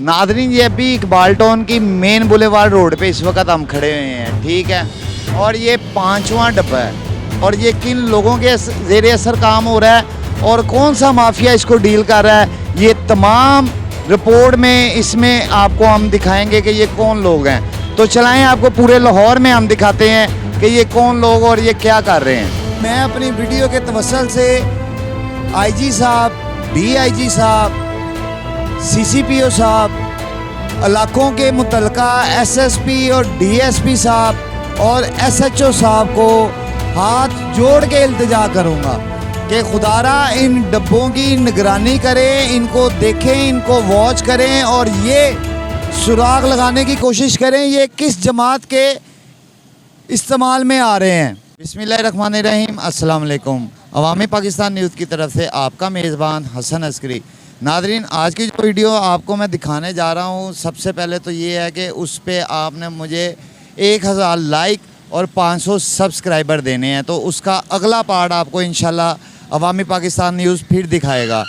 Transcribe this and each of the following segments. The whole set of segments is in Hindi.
नादरीन, ये अभी इकबाल टाउन की मेन बुलेवार्ड रोड पे इस वक्त हम खड़े हुए हैं, ठीक है। और ये 5वां डब्बा है और ये किन लोगों के ज़ेरे असर काम हो रहा है और कौन सा माफिया इसको डील कर रहा है, ये तमाम रिपोर्ट में इसमें आपको हम दिखाएंगे कि ये कौन लोग हैं। तो चलाएं, आपको पूरे लाहौर में हम दिखाते हैं कि ये कौन लोग और ये क्या कर रहे हैं। मैं अपनी वीडियो के तवसल से IG साहब, DIG साहब, CCPO साहब, इलाकों के मुतलका SSP और DSP साहब और SHO साहब को हाथ जोड़ के इल्तिजा करूँगा कि खुदारा इन डब्बों की निगरानी करें, इनको देखें, इनको वॉच करें और ये सुराग लगाने की कोशिश करें ये किस जमात के इस्तेमाल में आ रहे हैं। बिस्मिल्लाहिर्रहमानिर्रहीम, अस्सलाम वालेकुम। अवामी पाकिस्तान न्यूज़ की तरफ से आपका मेज़बान हसन अस्करी। नादरीन, आज की जो वीडियो आपको मैं दिखाने जा रहा हूँ, सबसे पहले तो ये है कि उस पर आपने मुझे 1000 लाइक और 500 सब्सक्राइबर देने हैं, तो उसका अगला पार्ट आपको इंशाल्लाह अवामी पाकिस्तान न्यूज़ फिर दिखाएगा।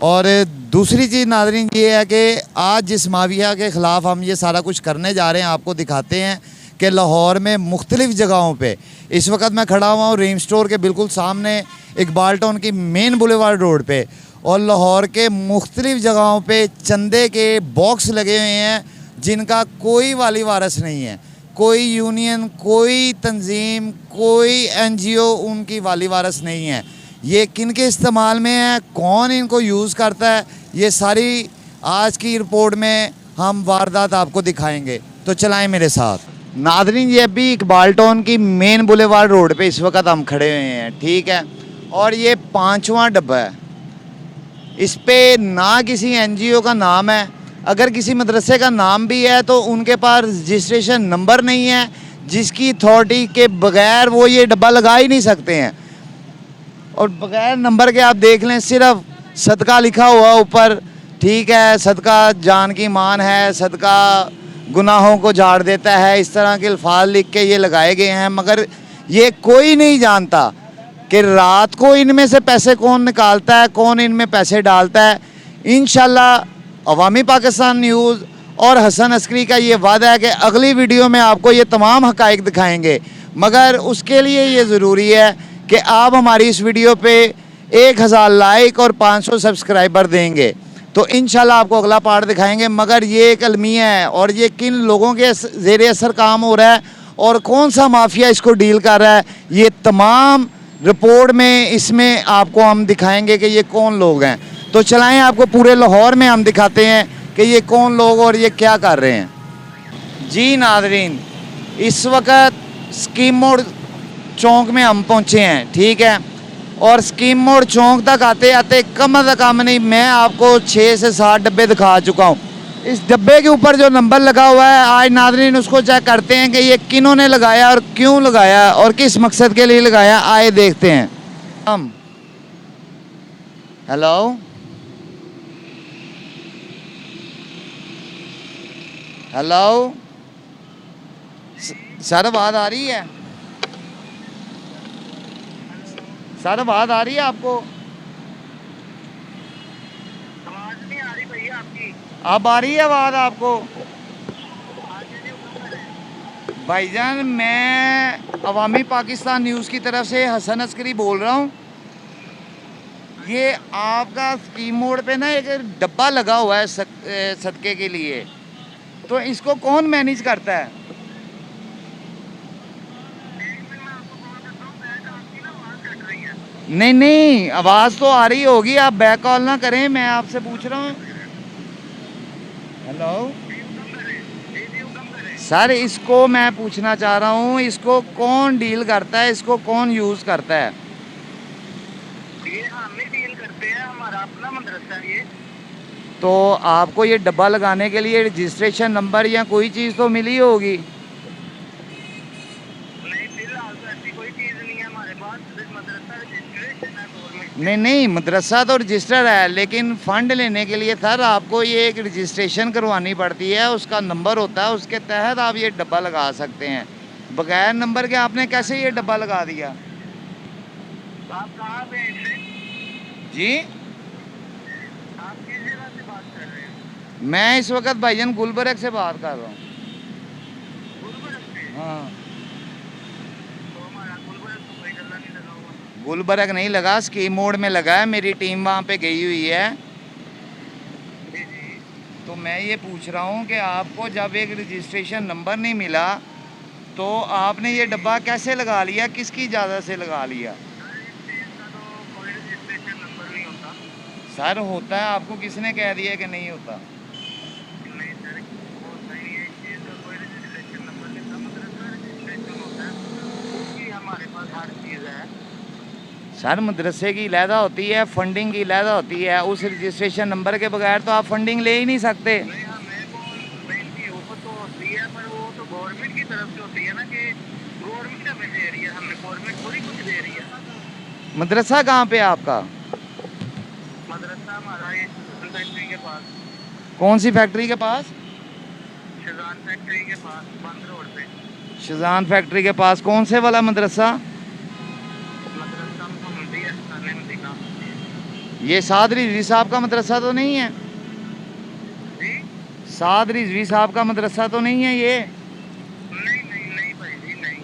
और दूसरी चीज़ नादरीन ये है कि आज जिस माफिया के ख़िलाफ़ हम ये सारा कुछ करने जा रहे हैं, आपको दिखाते हैं कि लाहौर में मुख्तलिफ़ जगहों पे इस वक्त मैं खड़ा हुआ हूँ रीम स्टोर के बिल्कुल सामने इकबाल टाउन की मेन बुलेवार्ड रोड पे, और लाहौर के मुख्तलिफ़ जगहों पे चंदे के बॉक्स लगे हुए हैं जिनका कोई वाली वारस नहीं है, कोई यूनियन, कोई तंजीम, कोई NGO उनकी वाली वारस नहीं है। ये किन के इस्तेमाल में है, कौन इनको यूज़ करता है, ये सारी आज की रिपोर्ट में हम वारदात आपको दिखाएंगे। तो चलाएं मेरे साथ। नादरीन, ये अभी इकबाल टाउन की मेन बुलेवार्ड रोड पे इस वक्त हम खड़े हुए हैं, ठीक है। और ये 5वां डब्बा है, इस पे ना किसी NGO का नाम है, अगर किसी मदरसे का नाम भी है तो उनके पास रजिस्ट्रेशन नंबर नहीं है, जिसकी अथॉरिटी के बगैर वो ये डब्बा लगा ही नहीं सकते हैं। और बगैर नंबर के आप देख लें, सिर्फ सदका लिखा हुआ ऊपर, ठीक है, सदका जान की मान है, सदका गुनाहों को झाड़ देता है, इस तरह के अल्फाज लिख के ये लगाए गए हैं। मगर ये कोई नहीं जानता कि रात को इनमें से पैसे कौन निकालता है, कौन इनमें पैसे डालता है। इंशाल्लाह अवामी पाकिस्तान न्यूज़ और हसन अस्करी का ये वादा है कि अगली वीडियो में आपको ये तमाम हक़ाइक़ दिखाएंगे, मगर उसके लिए ये ज़रूरी है कि आप हमारी इस वीडियो पे 1000 लाइक और 500 सब्सक्राइबर देंगे, तो इंशाल्लाह आपको अगला पार्ट दिखाएंगे। मगर ये एक अलमिया है और ये किन लोगों के ज़ेरे असर काम हो रहा है और कौन सा माफिया इसको डील कर रहा है, ये तमाम रिपोर्ट में इसमें आपको हम दिखाएंगे कि ये कौन लोग हैं। तो चलाएं, आपको पूरे लाहौर में हम दिखाते हैं कि ये कौन लोग और ये क्या कर रहे हैं। जी नादरीन, इस वक्त स्कीम मोड़ चौक में हम पहुंचे हैं, ठीक है। और स्कीम मोड़ चौक तक आते आते कम अज़ कम नहीं, मैं आपको 6 से 7 डब्बे दिखा चुका हूँ। इस डब्बे के ऊपर जो नंबर लगा हुआ है, आज नादरीन उसको चेक करते हैं कि ये किन्होंने लगाया और क्यों लगाया और किस मकसद के लिए लगाया, आए देखते हैं हम। हेलो हेलो सर, आवाज़ आ रही है? सर, आवाज़ आ रही है आपको? आवाज नहीं आ रही भैया आपकी। अब आ रही है आवाज़ आपको? भाईजान, मैं अवामी पाकिस्तान न्यूज़ की तरफ से हसन अस्करी बोल रहा हूँ। ये आपका स्कीम मोड़ पे ना एक डब्बा लगा हुआ है सदके के लिए, तो इसको कौन मैनेज करता है? नहीं नहीं, आवाज़ तो आ रही होगी, आप बैक कॉल ना करें, मैं आपसे पूछ रहा हूँ। हेलो सर, इसको मैं पूछना चाह रहा हूँ, इसको कौन डील करता है, इसको कौन यूज़ करता है? ये हम ही डील करते हैं, हमारा अपना मदरसा है ये। तो आपको ये डब्बा लगाने के लिए रजिस्ट्रेशन नंबर या कोई चीज़ तो मिली होगी? नहीं, फिलहाल तो ऐसी कोई चीज़ नहीं है हमारे पास, सिर्फ मदरसा रजिस्ट्रेशन है गवर्नमेंट। नहीं नहीं, मदरसा तो रजिस्टर है, लेकिन फ़ंड लेने के लिए सर आपको ये एक रजिस्ट्रेशन करवानी पड़ती है, उसका नंबर होता है, उसके तहत आप ये डब्बा लगा सकते हैं। बगैर नंबर के आपने कैसे ये डब्बा लगा दिया? आप कहाँ पे हैं इससे? जी, आप किस जगह से बात कर रहे हैं? मैं इस वक्त भाईजान गुलबर्ग से बात कर रहा हूँ। गुलबर्ग से? हाँ, तो हमारा गुलबर्ग तो कोई डल्ला नहीं लगा हुआ। गुलबर्ग नहीं लगा, स्कीम मोड में लगा है। मेरी टीम वहाँ पे गई हुई है। जी जी। तो मैं ये पूछ रहा हूँ कि आपको जब एक रजिस्ट्रेशन नंबर नहीं मिला तो आपने ये डब्बा कैसे लगा लिया, किसकी इजाज़त से लगा लिया? सर इस चीज़ का तो कोई रजिस्ट्रेशन नंबर नहीं होता। सर होता है, आपको किसने कह दिया कि नहीं होता? नहीं सर, वो सही है, इस चीज़ का कोई रजिस्ट्रेशन नंबर नहीं होता, मदरसा रजिस्ट्रेशन होता है, उसकी हमारे पास हर चीज़ है। सर मदरसे की अलहदा होती है, फंडिंग की अलहदा होती है। उस रजिस्ट्रेशन नंबर के बगैर तो आप फंडिंग ले ही नहीं सकते। नहीं हमें को नहीं वो तो होती है, पर वो तो गवर्नमेंट की तरफ से होती है ना, कि गवर्नमेंट हमें दे रही है, हमें गवर्नमेंट थोड़ी कुछ दे रही है। मदरसा कहाँ पे है आपका? मदरसा हमारा ये फैक्ट्री के पास, कौन सी फैक्ट्री के पास? शजान फैक्ट्री के पास, बंद रोड पे। शजान फैक्ट्री के पास कौन से वाला मदरसा? मदरसा मोहम्मदी है, साले मदीना। ये साद रिजवी साहब का मदरसा तो नहीं है? जी साद रिजवी साहब का मदरसा तो नहीं है ये? नहीं नहीं नहीं भाई जी, नहीं।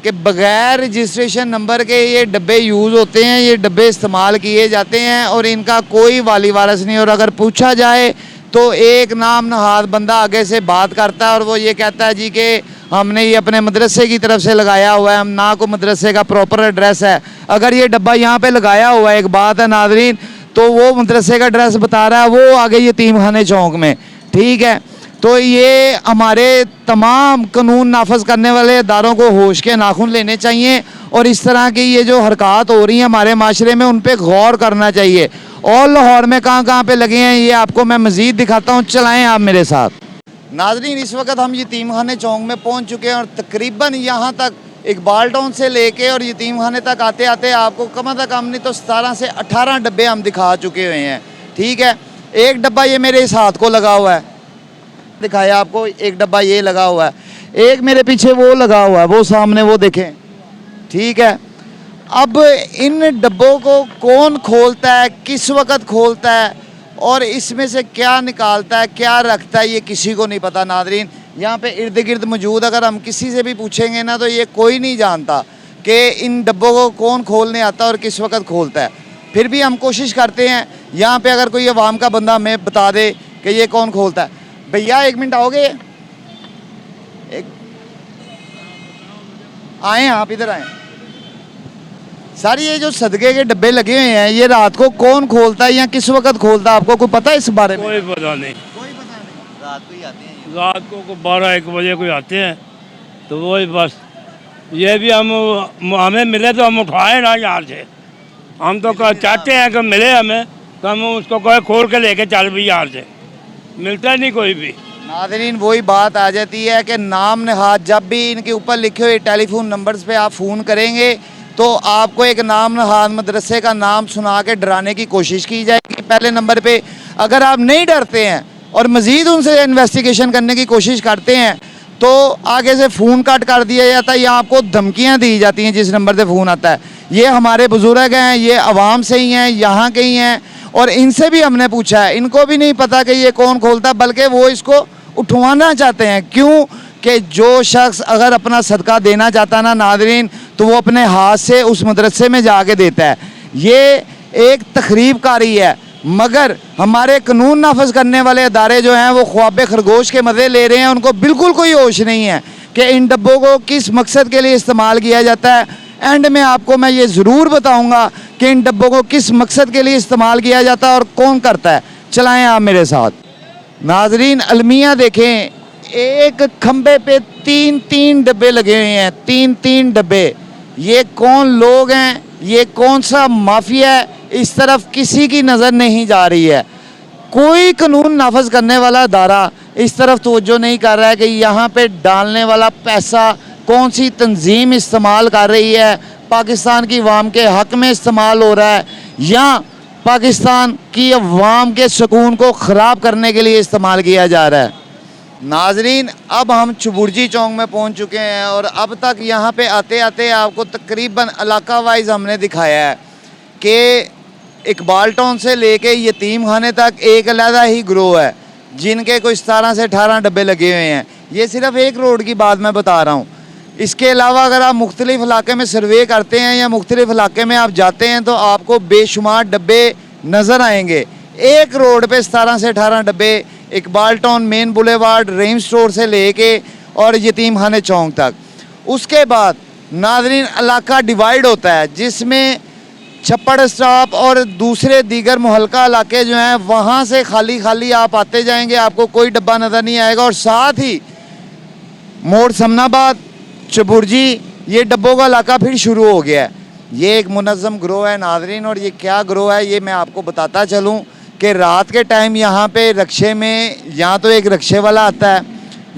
कि बगैर रजिस्ट्रेशन नंबर के ये डब्बे यूज़ होते हैं, ये डब्बे इस्तेमाल किए जाते हैं और इनका कोई वाली वारस नहीं। और अगर पूछा जाए तो एक नाम नहाद बंदा आगे से बात करता है और वो ये कहता है जी कि हमने ये अपने मदरसे की तरफ से लगाया हुआ है, हम ना को मदरसे का प्रॉपर एड्रेस है। अगर ये डब्बा यहाँ पे लगाया हुआ है, एक बात है नाज़रीन, तो वो मदरसे का एड्रेस बता रहा है, वो आगे यतीम खाने चौक में, ठीक है। तो ये हमारे तमाम कानून नाफज करने वाले इदारों को होश के नाखून लेने चाहिए और इस तरह की ये जो हरकत हो रही हैं हमारे माशरे में, उन पर गौर करना चाहिए। और लाहौर में कहाँ कहाँ पे लगे हैं ये आपको मैं मज़ीद दिखाता हूँ, चलाएँ आप मेरे साथ। नाज़रीन इस वक्त हम यतीम खाने चौक में पहुँच चुके हैं और तकरीबन यहाँ तक इकबाल टाउन से लेके और यतीम खाने तक आते आते आपको कम से कम नहीं तो 17 से 18 डब्बे हम दिखा चुके हुए हैं, ठीक है। एक डब्बा ये मेरे इस हाथ को लगा हुआ है, दिखाया आपको, एक डब्बा ये लगा हुआ है, एक मेरे पीछे वो लगा हुआ है, वो सामने वो देखें, ठीक है। अब इन डब्बों को कौन खोलता है, किस वक्त खोलता है और इसमें से क्या निकालता है, क्या रखता है, ये किसी को नहीं पता। नादरीन यहाँ पे इर्द गिर्द मौजूद अगर हम किसी से भी पूछेंगे ना तो ये कोई नहीं जानता कि इन डब्बों को कौन खोलने आता है और किस वक्त खोलता है। फिर भी हम कोशिश करते हैं यहाँ पे अगर कोई अवाम का बंदा हमें बता दे कि ये कौन खोलता है। भैया एक मिनट आओगे? एक आए, आप इधर आए। सर ये जो सदके के डब्बे लगे हुए हैं ये रात को कौन खोलता है या किस वक्त खोलता है, आपको कोई पता है इस बारे में? कोई पता नहीं। कोई पता नहीं, रात को ही आते हैं ये। रात को 12-1 बजे कोई आते हैं तो वही बस, ये भी हमें मिले तो हम उठाए ना यहाँ से। हम तो चाहते हैं कि मिले हमें तो हम उसको कहे खोल के लेके चल भी यहाँ से, मिलता नहीं कोई भी। नाज़रीन वही बात आ जाती है कि नाम नहाद जब भी इनके ऊपर लिखे हुए टेलीफोन नंबर्स पे आप फ़ोन करेंगे तो आपको एक नाम नहाद मदरसे का नाम सुना के डराने की कोशिश की जाएगी पहले नंबर पे। अगर आप नहीं डरते हैं और मज़ीद उनसे इन्वेस्टिगेशन करने की कोशिश करते हैं तो आगे से फ़ोन कट कर दिया जाता है या आपको धमकियाँ दी जाती हैं जिस नंबर से फ़ोन आता है। ये हमारे बुज़ुर्ग हैं, ये आवाम से ही हैं, यहाँ के ही हैं और इनसे भी हमने पूछा है, इनको भी नहीं पता कि ये कौन खोलता, बल्कि वो इसको उठवाना चाहते हैं। क्यों कि जो शख्स अगर अपना सदका देना चाहता ना नादरीन तो वो अपने हाथ से उस मदरसे में जाके देता है। ये एक तखरीबकारी है, मगर हमारे कानून नाफज करने वाले अदारे जो हैं वो ख्वाब खरगोश के मज़े ले रहे हैं। उनको बिल्कुल कोई होश नहीं है कि इन डब्बों को किस मकसद के लिए इस्तेमाल किया जाता है। एंड में आपको मैं ये ज़रूर बताऊँगा कि इन डब्बों को किस मकसद के लिए इस्तेमाल किया जाता है और कौन करता है। चलाएँ आप मेरे साथ। नाजरीन अलमिया देखें, एक खंबे पे 3-3 डब्बे लगे हुए हैं, 3-3 डब्बे। ये कौन लोग हैं, ये कौन सा माफिया है, इस तरफ किसी की नज़र नहीं जा रही है। कोई कानून नाफज करने वाला अदारा इस तरफ तवज्जो नहीं कर रहा है कि यहाँ पे डालने वाला पैसा कौन सी तंजीम इस्तेमाल कर रही है, पाकिस्तान की अवाम के हक़ में इस्तेमाल हो रहा है या पाकिस्तान की अवाम के सुकून को ख़राब करने के लिए इस्तेमाल किया जा रहा है। नाजरीन अब हम चुबुर्जी चौक में पहुंच चुके हैं और अब तक यहाँ पे आते आते आपको तकरीबन इलाका वाइज हमने दिखाया है कि इकबाल टाउन से लेके यतीम खाने तक एक अलग ही ग्रोह है जिनके कोई 17 से 18 डब्बे लगे हुए हैं। ये सिर्फ एक रोड की बात मैं बता रहा हूँ। इसके अलावा अगर आप मुख्तलिफ इलाके में सर्वे करते हैं या मुख्तलिफ इलाके में आप जाते हैं तो आपको बेशुमार डब्बे नज़र आएंगे। एक रोड पे 17 से 18 डब्बे इकबाल टाउन, मेन बुलेवार्ड, रहीम स्टोर से लेके और यतीम खाने चौक तक। उसके बाद नाज़रीन इलाका डिवाइड होता है जिसमें छप्पड़ स्टॉप और दूसरे दीगर मुहल्का इलाके जो हैं वहाँ से खाली खाली आप आते जाएंगे, आपको कोई डब्बा नज़र नहीं आएगा। और साथ ही मोड़ समनाबाद, चबुर्जी, ये डब्बों का इलाका फिर शुरू हो गया है। ये एक मुनज़्ज़म ग्रोह है नाज़रीन, और ये क्या ग्रोह है ये मैं आपको बताता चलूँ कि रात के टाइम यहाँ पे रक्शे में या तो एक रक्शे वाला आता है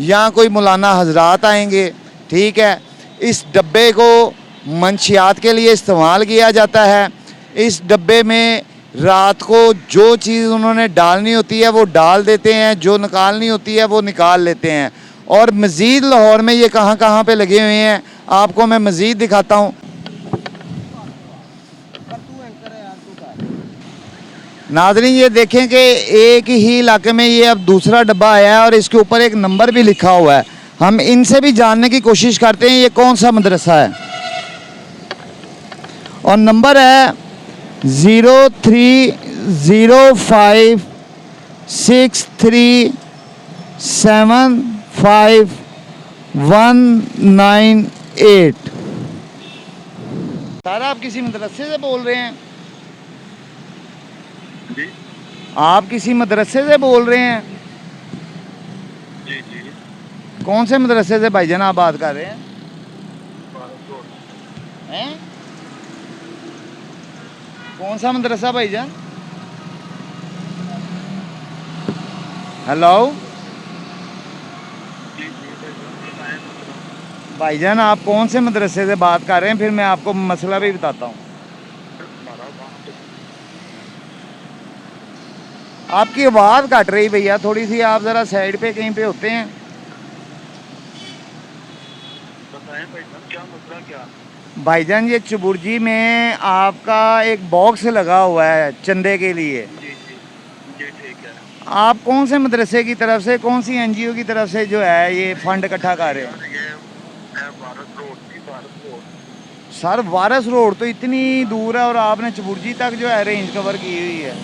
या कोई मौलाना हजरात आएंगे, ठीक है। इस डब्बे को मंशियात के लिए इस्तेमाल किया जाता है। इस डब्बे में रात को जो चीज़ उन्होंने डालनी होती है वो डाल देते हैं, जो निकालनी होती है वो निकाल लेते हैं। और मज़ीद लाहौर में ये कहाँ कहाँ पे लगे हुए हैं आपको मैं मज़ीद दिखाता हूँ। नाज़रीन ये देखें कि एक ही इलाके में ये अब दूसरा डब्बा आया है और इसके ऊपर एक नंबर भी लिखा हुआ है। हम इनसे भी जानने की कोशिश करते हैं ये कौन सा मदरसा है। और नंबर है 0305637519 सर आप किसी मदरसे से बोल रहे हैं? जी आप किसी मदरसे से बोल रहे हैं? जी जी। कौन से मदरसे से भाईजान आप बात कर रहे हैं? हैं? कौन सा मदरसा भाईजान? हेलो भाईजान आप कौन से मदरसे से बात कर रहे हैं, फिर मैं आपको मसला भी बताता हूँ। आपकी आवाज़ कट रही भैया थोड़ी सी, आप ज़रा साइड पे कहीं पे होते हैं। बताएं भाईजान क्या मसला क्या? भाईजान ये चबुर्जी में आपका एक बॉक्स लगा हुआ है चंदे के लिए। जी जी जी ठीक है। आप कौन से मदरसे की तरफ से, कौन सी एनजीओ की तरफ से जो है ये फंड इकट्ठा कर रहे हैं? ये है भारत रोड की, भारत रोड। सर वारस रोड तो इतनी दूर है और आपने चबुर्जी तक जो है रेंज कवर की हुई है।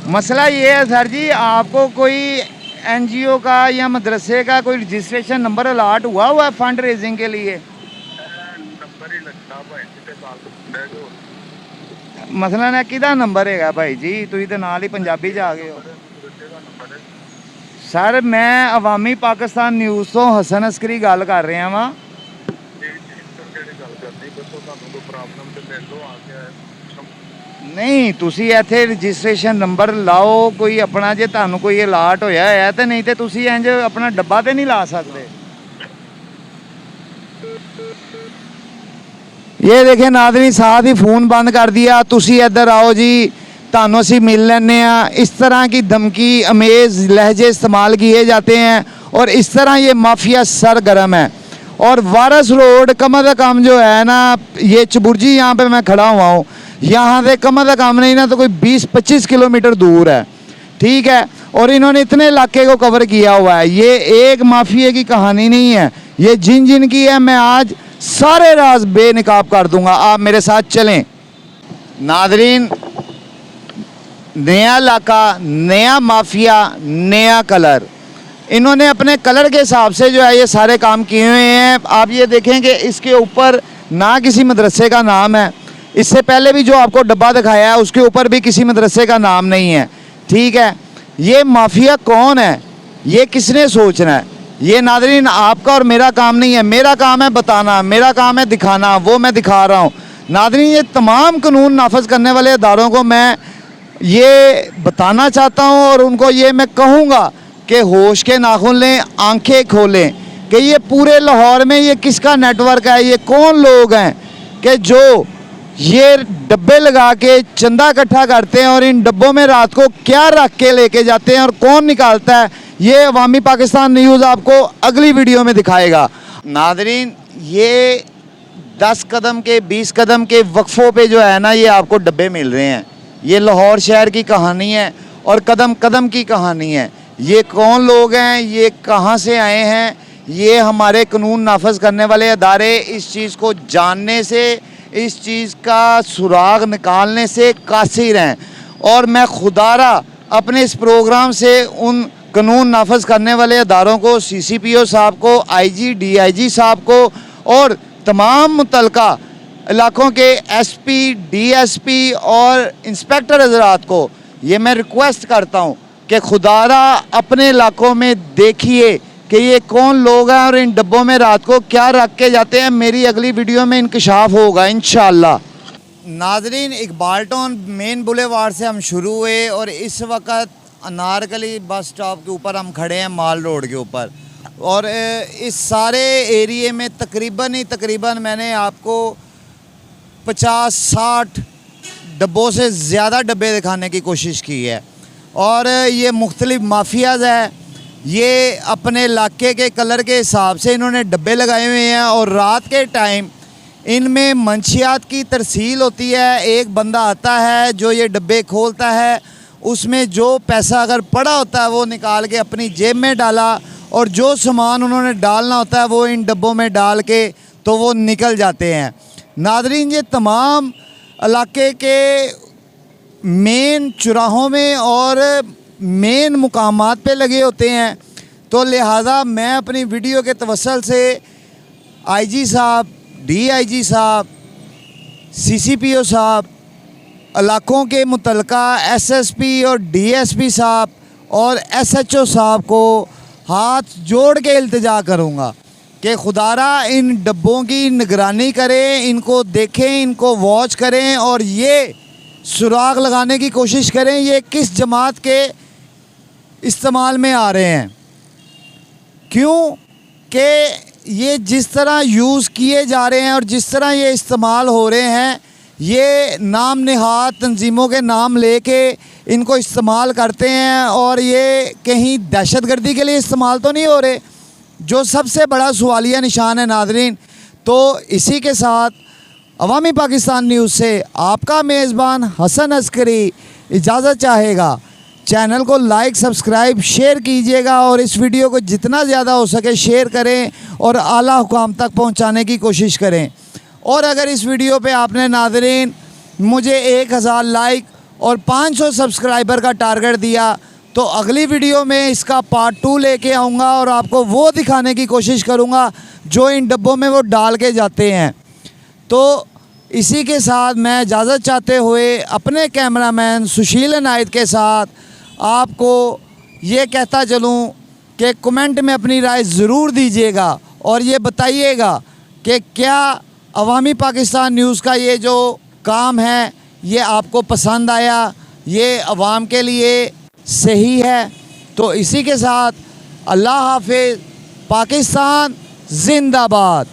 मसला ये है सर जी, आपको कोई एनजीओ का या मदरसे का कोई रजिस्ट्रेशन नंबर अलाट हुआ है फंड रेजिंग के लिए? नंबर ही लगता भाई ते साल जो मसला ना किदा नंबर है भाई जी, तुम तो नाल ही पंजाबी च आ गए हो। सर मैं अवामी पाकिस्तान न्यूज़ तो हसन अस्करी गल कर रहा वा। नहीं तुसी इत्थे रजिस्ट्रेशन नंबर लाओ कोई अपना, जे तुहानू कोई अलाट होया है तो, नहीं तो तुसी इंज अपना डब्बा तो नहीं ला सकते। ये देखे नाज़रीन साथ ही फ़ोन बंद कर दिया, तुसी इधर आओ जी तुहानू असीं मिल लैने आ। इस तरह की धमकी अमेज़ लहजे इस्तेमाल किए जाते हैं और इस तरह ये माफिया सरगर्म है। और वारस रोड कम अज़ कम जो है ना, ये चबुर्जी यहाँ पे मैं खड़ा हुआ हूँ, यहाँ से कम अज़ कम नहीं ना तो कोई 20-25 किलोमीटर दूर है, ठीक है। और इन्होंने इतने इलाके को कवर किया हुआ है। ये एक माफिया की कहानी नहीं है, ये जिन जिन की है मैं आज सारे राज बेनकाब कर दूंगा, आप मेरे साथ चलें। नादरीन नया इलाका, नया माफिया, नया कलर, इन्होंने अपने कलर के हिसाब से जो है ये सारे काम किए हुए हैं। आप ये देखें कि इसके ऊपर ना किसी मदरसे का नाम है, इससे पहले भी जो आपको डब्बा दिखाया है उसके ऊपर भी किसी मदरसे का नाम नहीं है, ठीक है। ये माफिया कौन है, ये किसने सोचना है, ये नादरीन आपका और मेरा काम नहीं है। मेरा काम है बताना, मेरा काम है दिखाना, वो मैं दिखा रहा हूँ। नादरीन ये तमाम कानून नाफज करने वाले अदारों को मैं ये बताना चाहता हूँ और उनको ये मैं कहूँगा कि होश के नाखून लें, आंखें खोलें कि ये पूरे लाहौर में ये किसका नेटवर्क है, ये कौन लोग हैं कि जो ये डब्बे लगा के चंदा इकट्ठा करते हैं और इन डब्बों में रात को क्या रख के लेके जाते हैं और कौन निकालता है, ये अवामी पाकिस्तान न्यूज़ आपको अगली वीडियो में दिखाएगा। नादरीन ये 10 कदम के 20 कदम के वक्फों पे जो है ना ये आपको डब्बे मिल रहे हैं। ये लाहौर शहर की कहानी है और कदम कदम की कहानी है। ये कौन लोग हैं, ये कहाँ से आए हैं, ये हमारे कानून नाफज करने वाले अदारे इस चीज़ को जानने से, इस चीज़ का सुराग निकालने से कासिर हैं। और मैं खुदारा अपने इस प्रोग्राम से उन कानून नाफज करने वाले अदारों को, CCPO साहब को, IG DIG साहब को और तमाम मुतलका इलाकों के SP DSP और इंस्पेक्टर हजरात को ये मैं रिक्वेस्ट करता हूँ कि खुदारा अपने इलाकों में देखिए कि ये कौन लोग हैं और इन डब्बों में रात को क्या रख के जाते हैं। मेरी अगली वीडियो में इंकशाफ होगा इंशाअल्लाह। नाजरीन, इकबाल टाउन मेन बुलेवार्ड से हम शुरू हुए और इस वक्त अनारकली बस स्टॉप के ऊपर हम खड़े हैं, माल रोड के ऊपर। और इस सारे एरिए में तकरीबन मैंने आपको 50-60 डब्बों से ज़्यादा डब्बे दिखाने की कोशिश की है। और ये मुख्तलिफ माफियाज़ है, ये अपने इलाके के कलर के हिसाब से इन्होंने डब्बे लगाए हुए हैं और रात के टाइम इनमें मंशियात की तरसील होती है। एक बंदा आता है जो ये डब्बे खोलता है, उसमें जो पैसा अगर पड़ा होता है वो निकाल के अपनी जेब में डाला और जो सामान उन्होंने डालना होता है वो इन डब्बों में डाल के तो वो निकल जाते हैं। नादरीन, ये तमाम इलाके के मेन चौराहों में और मेन मुकामात पे लगे होते हैं। तो लिहाजा मैं अपनी वीडियो के तवस्सुल से IG साहब, DIG साहब, CCPO साहब, इलाकों के मुतलका SSP और DSP साहब और SHO साहब को हाथ जोड़ के इल्तिजा करूँगा कि खुदारा इन डब्बों की निगरानी करें, इनको देखें, इनको वॉच करें और ये सुराग लगाने की कोशिश करें ये किस जमात के इस्तेमाल में आ रहे हैं। क्यों कि ये जिस तरह यूज़ किए जा रहे हैं और जिस तरह ये इस्तेमाल हो रहे हैं, ये नाम नहाद तंजीमों के नाम लेके इनको इस्तेमाल करते हैं और ये कहीं दहशतगर्दी के लिए इस्तेमाल तो नहीं हो रहे, जो सबसे बड़ा सवालिया निशान है। नाज़रीन, तो इसी के साथ अवामी पाकिस्तान न्यूज़ से आपका मेज़बान हसन अस्करी इजाज़त चाहेगा। चैनल को लाइक, सब्सक्राइब, शेयर कीजिएगा और इस वीडियो को जितना ज़्यादा हो सके शेयर करें और आला हुकाम तक पहुंचाने की कोशिश करें। और अगर इस वीडियो पे आपने नाज़रीन मुझे 1000 लाइक और 500 सब्सक्राइबर का टारगेट दिया तो अगली वीडियो में इसका पार्ट 2 लेके आऊँगा और आपको वो दिखाने की कोशिश करूँगा जो इन डब्बों में वो डाल के जाते हैं। तो इसी के साथ मैं इजाज़त चाहते हुए अपने कैमरामैन सुशील अनायत के साथ आपको ये कहता चलूँ कि कमेंट में अपनी राय ज़रूर दीजिएगा और ये बताइएगा कि क्या अवामी पाकिस्तान न्यूज़ का ये जो काम है ये आपको पसंद आया, ये अवाम के लिए सही है। तो इसी के साथ अल्लाह हाफिज़, पाकिस्तान जिंदाबाद।